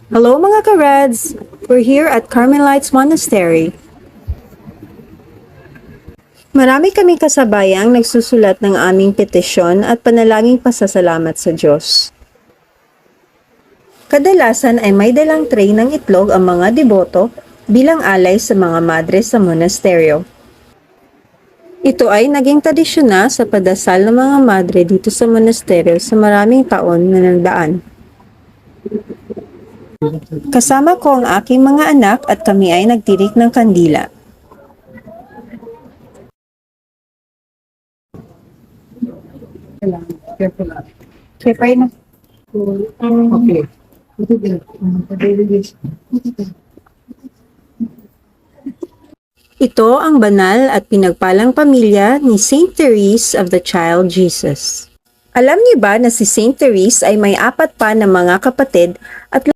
Hello mga ka-Reds! We're here at Carmelites Monastery. Marami kaming kasabayang nagsusulat ng aming petisyon at panalangin pasasalamat sa Diyos. Kadalasan ay may dalang tray ng itlog ang mga deboto bilang alay sa mga madre sa monasteryo. Ito ay naging tradisyon na sa padasal ng mga madre dito sa monasteryo sa maraming taon na nagdaan. Kasama ko ang aking mga anak at kami ay nagtirik ng kandila. Careful lang. Siyempre na. Okay. Ito ang banal at pinagpalang pamilya ni Saint Therese of the Child Jesus. Alam niyo ba na si Saint Therese ay may 4 pa na mga kapatid at